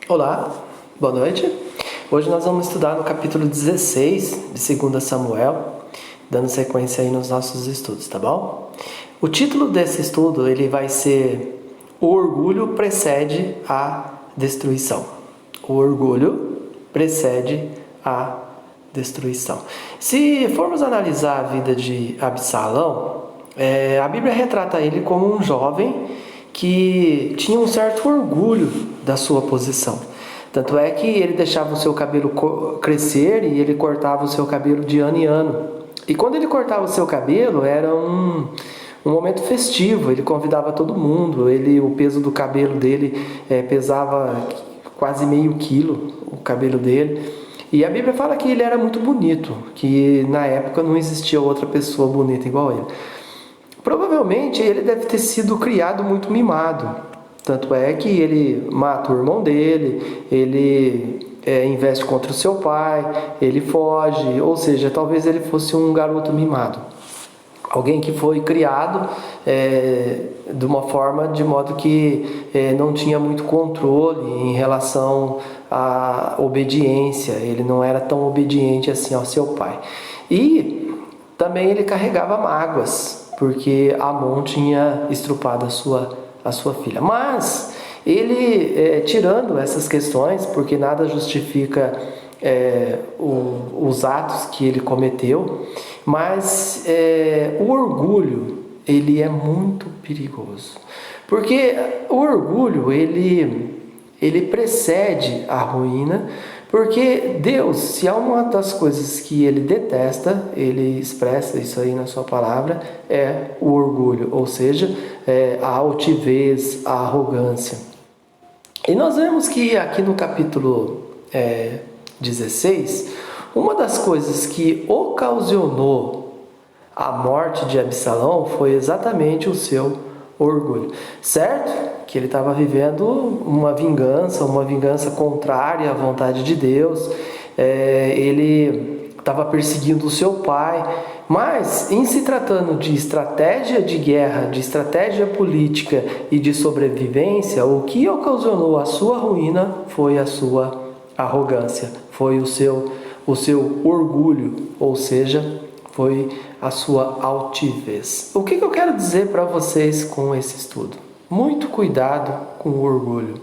Olá, boa noite. Hoje nós vamos estudar no capítulo 16 de 2 Samuel, dando sequência aí nos nossos estudos, tá bom? O título desse estudo ele vai ser O orgulho precede a destruição. O orgulho precede a destruição. Se formos analisar a vida de Absalão, a Bíblia retrata ele como um jovem que tinha um certo orgulho da sua posição. Tanto é que ele deixava o seu cabelo crescer e ele cortava o seu cabelo de ano em ano. E quando ele cortava o seu cabelo, era um momento festivo, ele convidava todo mundo, o peso do cabelo dele pesava quase meio quilo, o cabelo dele. E a Bíblia fala que ele era muito bonito, que na época não existia outra pessoa bonita igual ele. Provavelmente ele deve ter sido criado muito mimado. Tanto é que ele mata o irmão dele, ele investe contra o seu pai, ele foge, ou seja, talvez ele fosse um garoto mimado. Alguém que foi criado de uma forma de modo que não tinha muito controle em relação à obediência, ele não era tão obediente assim ao seu pai. E também ele carregava mágoas, porque Amon tinha estrupado a sua filha. Mas ele, tirando essas questões, porque nada justifica os atos que ele cometeu, mas o orgulho, ele é muito perigoso. Porque o orgulho, ele precede a ruína, porque Deus, se há uma das coisas que ele detesta, ele expressa isso aí na sua palavra, é o orgulho, ou seja, a altivez, a arrogância. E nós vemos que aqui no capítulo 16, uma das coisas que ocasionou a morte de Absalão foi exatamente o seu orgulho. Certo? Que ele estava vivendo uma vingança contrária à vontade de Deus, ele estava perseguindo o seu pai, mas em se tratando de estratégia de guerra, de estratégia política e de sobrevivência, o que ocasionou a sua ruína foi a sua arrogância, foi o seu orgulho, ou seja, foi a sua altivez. O que eu quero dizer para vocês com esse estudo? Muito cuidado com o orgulho.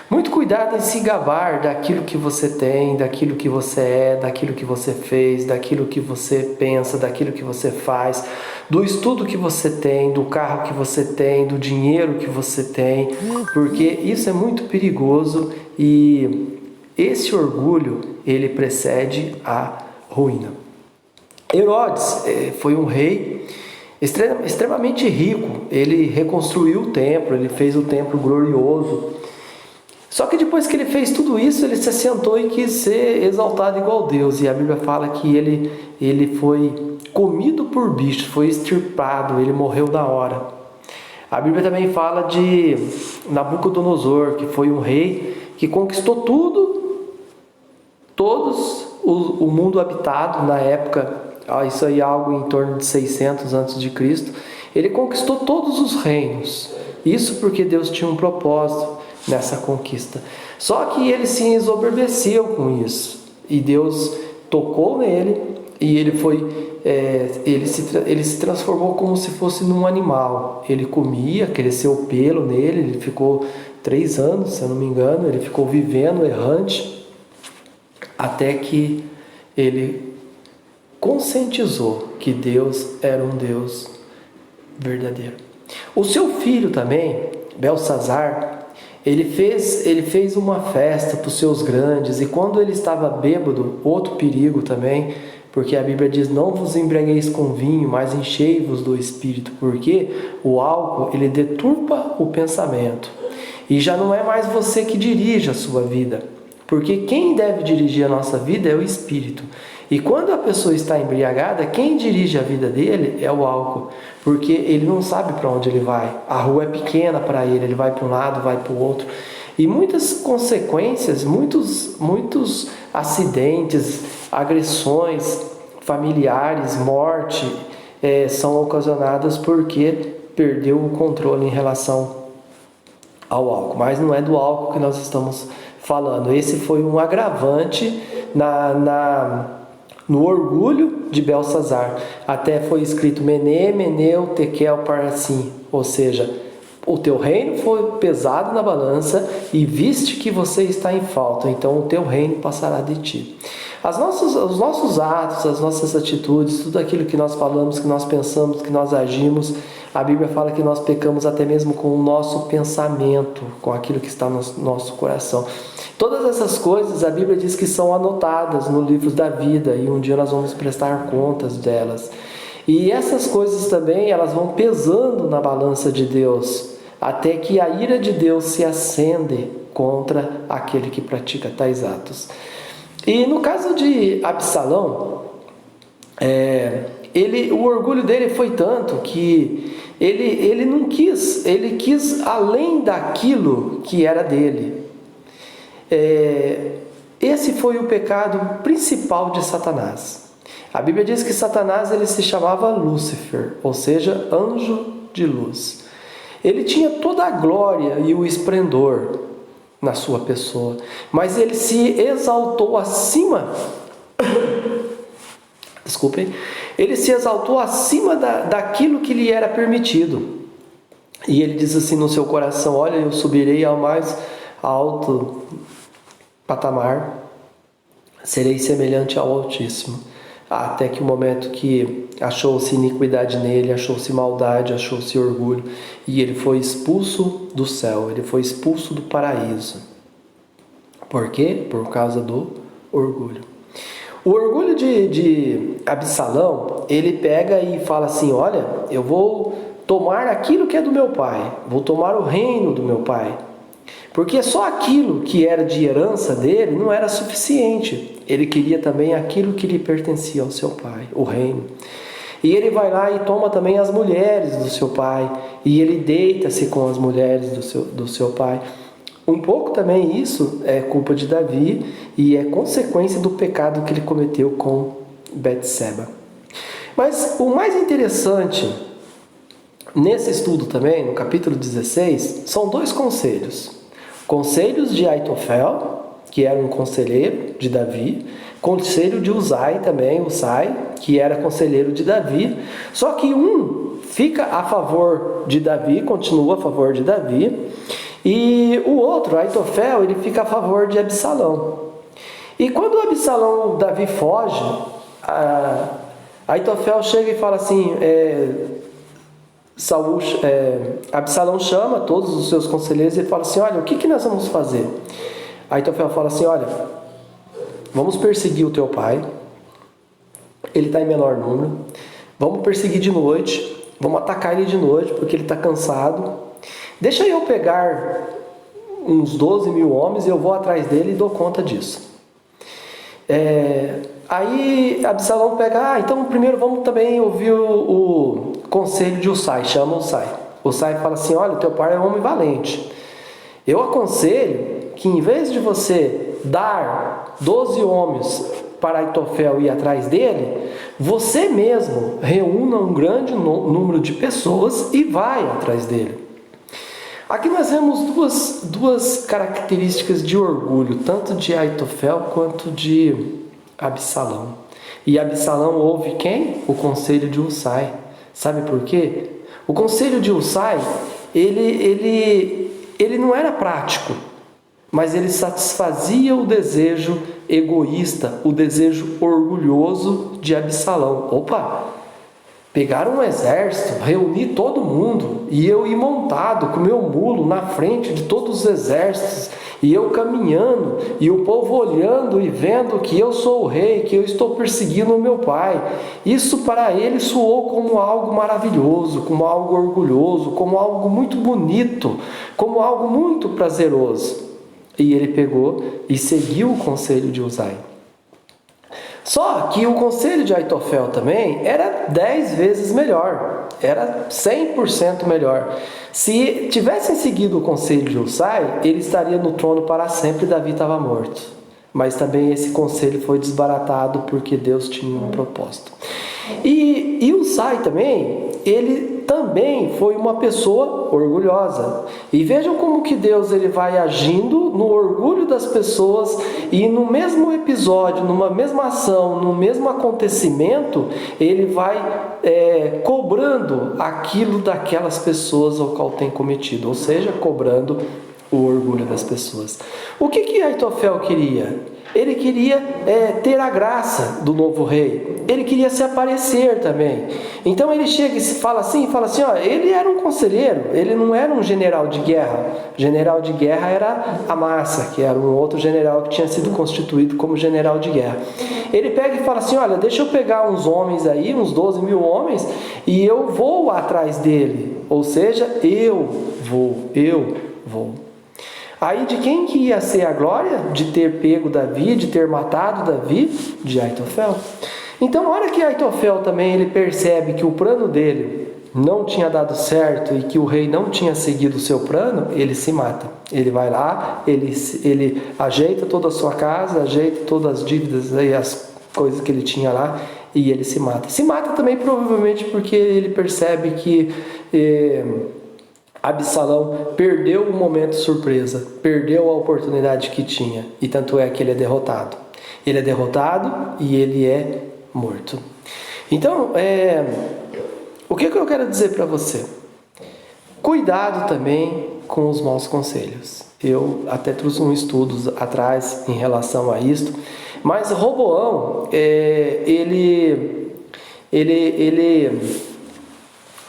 Muito cuidado em se gabar daquilo que você tem, daquilo que você é, daquilo que você fez, daquilo que você pensa, daquilo que você faz, do estudo que você tem, do carro que você tem, do dinheiro que você tem, porque isso é muito perigoso e esse orgulho, ele precede a ruína. Herodes foi um rei extremamente rico, ele reconstruiu o templo, ele fez o templo glorioso. Só que depois que ele fez tudo isso, ele se assentou e quis ser exaltado igual Deus. E a Bíblia fala que ele foi comido por bichos, foi extirpado, ele morreu na hora. A Bíblia também fala de Nabucodonosor, que foi um rei que conquistou o mundo habitado na época. Isso aí é algo em torno de 600 a.C. Ele conquistou todos os reinos. Isso porque Deus tinha um propósito nessa conquista. Só que ele se ensoberbeceu com isso. E Deus tocou nele e ele se transformou como se fosse num animal. Ele comia, cresceu pelo nele, ele ficou 3 anos, se eu não me engano, ele ficou vivendo errante, até que ele conscientizou que Deus era um Deus verdadeiro. O seu filho também, Belsazar, ele fez uma festa para os seus grandes, e quando ele estava bêbado, outro perigo também, porque a Bíblia diz: não vos embriagueis com vinho, mas enchei-vos do Espírito, porque o álcool, ele deturpa o pensamento, e já não é mais você que dirige a sua vida, porque quem deve dirigir a nossa vida é o Espírito. E quando a pessoa está embriagada, quem dirige a vida dele é o álcool, porque ele não sabe para onde ele vai. A rua é pequena para ele vai para um lado, vai para o outro. E muitas consequências, muitos acidentes, agressões familiares, morte, são ocasionadas porque perdeu o controle em relação ao álcool. Mas não é do álcool que nós estamos falando. Esse foi um agravante no orgulho de Belsazar. Até foi escrito Mene, Meneu, Tekel, Parsim, ou seja, o teu reino foi pesado na balança e viste que você está em falta, então o teu reino passará de ti. Os nossos atos, as nossas atitudes, tudo aquilo que nós falamos, que nós pensamos, que nós agimos, a Bíblia fala que nós pecamos até mesmo com o nosso pensamento, com aquilo que está no nosso coração. Todas essas coisas a Bíblia diz que são anotadas no livro da vida e um dia nós vamos prestar contas delas. E essas coisas também, elas vão pesando na balança de Deus, até que a ira de Deus se acende contra aquele que pratica tais atos. E no caso de Absalão, o orgulho dele foi tanto que ele não quis, ele quis além daquilo que era dele. Esse foi o pecado principal de Satanás. A Bíblia diz que Satanás ele se chamava Lúcifer, ou seja, anjo de luz. Ele tinha toda a glória e o esplendor na sua pessoa, mas ele se exaltou acima ele se exaltou acima daquilo que lhe era permitido. E ele diz assim no seu coração: olha, eu subirei ao mais alto patamar, serei semelhante ao Altíssimo. Até que o momento que achou-se iniquidade nele, achou-se maldade, achou-se orgulho, e ele foi expulso do céu, ele foi expulso do paraíso. Por quê? Por causa do orgulho. O orgulho de Absalão, ele pega e fala assim: olha, eu vou tomar aquilo que é do meu pai, vou tomar o reino do meu pai. Porque só aquilo que era de herança dele não era suficiente. Ele queria também aquilo que lhe pertencia ao seu pai, o reino. E ele vai lá e toma também as mulheres do seu pai. E ele deita-se com as mulheres do seu pai. Um pouco também isso é culpa de Davi e é consequência do pecado que ele cometeu com Betseba. Mas o mais interessante nesse estudo também, no capítulo 16, são dois conselhos. Conselhos de Aitofel, que era um conselheiro de Davi, conselho de Uzai também, Uzai, que era conselheiro de Davi, só que um fica a favor de Davi, continua a favor de Davi, e o outro, Aitofel, ele fica a favor de Absalão. E quando Davi foge, Aitofel chega e fala assim, Absalão chama todos os seus conselheiros e fala assim: olha, o que nós vamos fazer? Aitofel fala assim: olha, vamos perseguir o teu pai, ele está em menor número, vamos perseguir de noite, vamos atacar ele de noite porque ele está cansado, deixa eu pegar uns 12 mil homens e eu vou atrás dele e dou conta disso. Aí Absalão pega, então primeiro vamos também ouvir o conselho de Uzai, chama Uzai. Uzai fala assim: olha, o teu pai é um homem valente, eu aconselho que em vez de você dar 12 homens para Aitofel ir atrás dele, você mesmo reúna um grande número de pessoas e vai atrás dele. Aqui nós vemos duas características de orgulho, tanto de Aitofel quanto de Absalão. E Absalão ouve quem? O conselho de Uzai. Sabe por quê? O conselho de Uzai, ele não era prático, mas ele satisfazia o desejo egoísta, o desejo orgulhoso de Absalão. Opa! Pegaram um exército, reunir todo mundo, e eu ir montado com meu mulo na frente de todos os exércitos, e eu caminhando, e o povo olhando e vendo que eu sou o rei, que eu estou perseguindo o meu pai. Isso para ele soou como algo maravilhoso, como algo orgulhoso, como algo muito bonito, como algo muito prazeroso. E ele pegou e seguiu o conselho de Uzai. Só que o conselho de Aitofel também era 10 vezes melhor, era 100% melhor. Se tivessem seguido o conselho de Uzai, ele estaria no trono para sempre e Davi estava morto. Mas também esse conselho foi desbaratado porque Deus tinha um propósito. E Uzai também, ele também foi uma pessoa orgulhosa. E vejam como que Deus ele vai agindo no orgulho das pessoas, e no mesmo episódio, numa mesma ação, no mesmo acontecimento, ele vai cobrando aquilo daquelas pessoas ao qual tem cometido, ou seja, cobrando o orgulho das pessoas. O que Aitofel queria? Ele queria ter a graça do novo rei. Ele queria se aparecer também. Então ele chega e fala assim, ó, ele era um conselheiro, ele não era um general de guerra. O general de guerra era Amasa, que era um outro general que tinha sido constituído como general de guerra. Ele pega e fala assim, olha, deixa eu pegar uns homens aí, uns 12 mil homens, e eu vou atrás dele. Ou seja, eu vou. Aí de quem que ia ser a glória? De ter pego Davi, de ter matado Davi? De Aitofel. Então, na hora que Aitofel também ele percebe que o plano dele não tinha dado certo e que o rei não tinha seguido o seu plano, ele se mata. Ele vai lá, ele ajeita toda a sua casa, ajeita todas as dívidas e as coisas que ele tinha lá, e ele se mata. Se mata também provavelmente porque ele percebe que Absalão perdeu o momento surpresa, perdeu a oportunidade que tinha, e tanto é que ele é derrotado. Ele é derrotado e ele é morto. Então, o que eu quero dizer para você? Cuidado também com os maus conselhos. Eu até trouxe um estudo atrás em relação a isto, mas Roboão, ele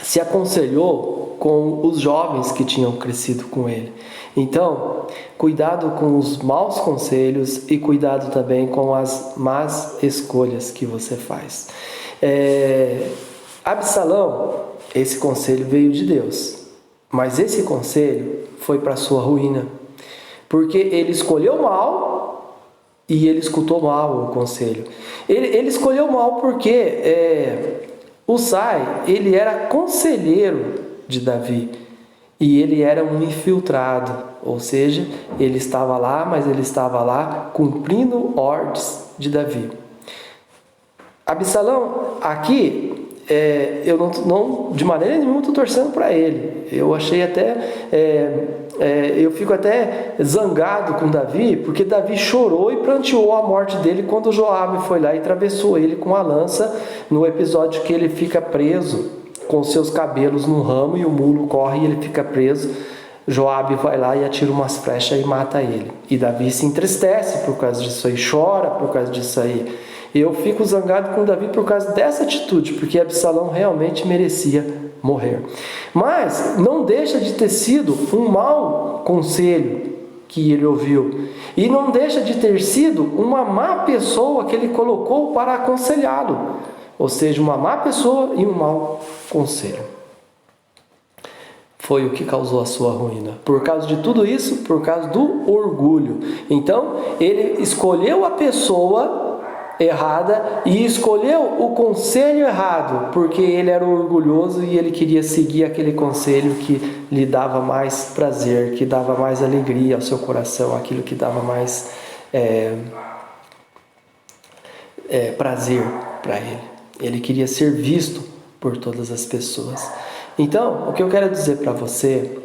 se aconselhou com os jovens que tinham crescido com ele. Então, cuidado com os maus conselhos e cuidado também com as más escolhas que você faz. Absalão, esse conselho veio de Deus, mas esse conselho foi para sua ruína, porque ele escolheu mal e ele escutou mal o conselho. Ele escolheu mal porque Usai, ele era conselheiro de Davi, e ele era um infiltrado, ou seja, ele estava lá, mas ele estava lá cumprindo ordens de Davi. Absalão, aqui, eu não de maneira nenhuma estou torcendo para ele. Eu achei até, eu fico até zangado com Davi, porque Davi chorou e pranteou a morte dele quando Joabe foi lá e atravessou ele com a lança, no episódio que ele fica preso com seus cabelos no ramo, e o mulo corre e ele fica preso. Joabe vai lá e atira umas flechas e mata ele. E Davi se entristece por causa disso aí, chora por causa disso aí. Eu fico zangado com Davi por causa dessa atitude, porque Absalão realmente merecia morrer. Mas não deixa de ter sido um mau conselho que ele ouviu. E não deixa de ter sido uma má pessoa que ele colocou para aconselhá-lo. Ou seja, uma má pessoa e um mau conselho. Foi o que causou a sua ruína. Por causa de tudo isso, por causa do orgulho. Então, ele escolheu a pessoa errada e escolheu o conselho errado, porque ele era orgulhoso e ele queria seguir aquele conselho que lhe dava mais prazer, que dava mais alegria ao seu coração, aquilo que dava mais prazer para ele. Ele queria ser visto por todas as pessoas. Então, o que eu quero dizer para você,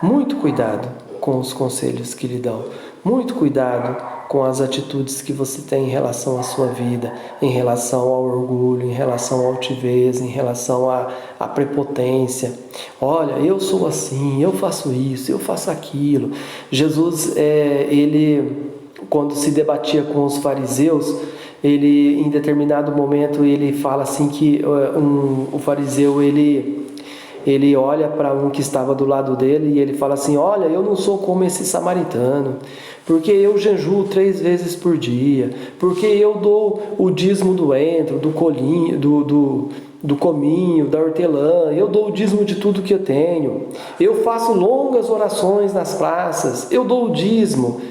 muito cuidado com os conselhos que lhe dão. Muito cuidado com as atitudes que você tem em relação à sua vida, em relação ao orgulho, em relação à altivez, em relação à prepotência. Olha, eu sou assim, eu faço isso, eu faço aquilo. Jesus, ele, quando se debatia com os fariseus, ele, em determinado momento, ele fala assim que o fariseu, ele olha para um que estava do lado dele e ele fala assim, olha, eu não sou como esse samaritano, porque eu jejuo 3 vezes por dia, porque eu dou o dízimo do entro, do colinho, do cominho, da hortelã, eu dou o dízimo de tudo que eu tenho, eu faço longas orações nas praças, eu dou o dízimo.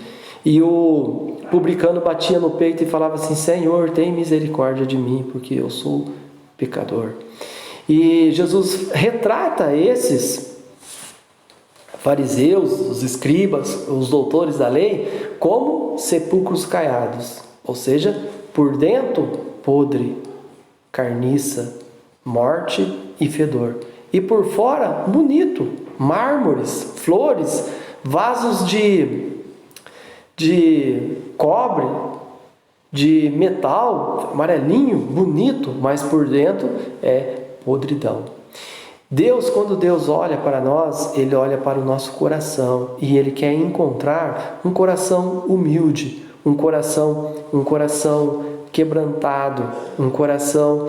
E o publicano batia no peito e falava assim, Senhor, tem misericórdia de mim, porque eu sou pecador. E Jesus retrata esses fariseus, os escribas, os doutores da lei, como sepulcros caiados, ou seja, por dentro podre, carniça, morte e fedor. E por fora, bonito, mármores, flores, vasos de cobre, de metal, amarelinho, bonito, mas por dentro é podridão. Deus, quando Deus olha para nós, Ele olha para o nosso coração e Ele quer encontrar um coração humilde, um coração quebrantado, um coração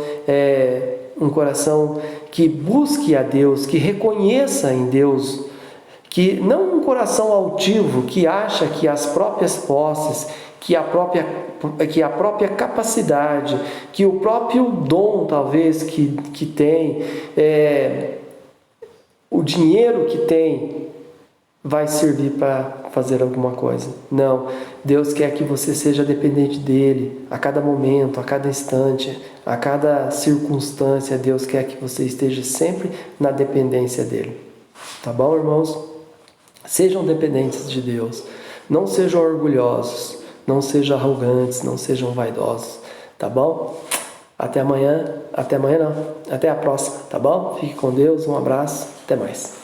que busque a Deus, que reconheça em Deus, que não um coração altivo que acha que as próprias posses, que a própria capacidade, que o próprio dom talvez que tem, o dinheiro que tem, vai servir para fazer alguma coisa. Não, Deus quer que você seja dependente dEle a cada momento, a cada instante, a cada circunstância. Deus quer que você esteja sempre na dependência dEle. Tá bom, irmãos? Sejam dependentes de Deus. Não sejam orgulhosos, não sejam arrogantes, não sejam vaidosos. Tá bom? Até amanhã não, até a próxima, tá bom? Fique com Deus, um abraço, até mais.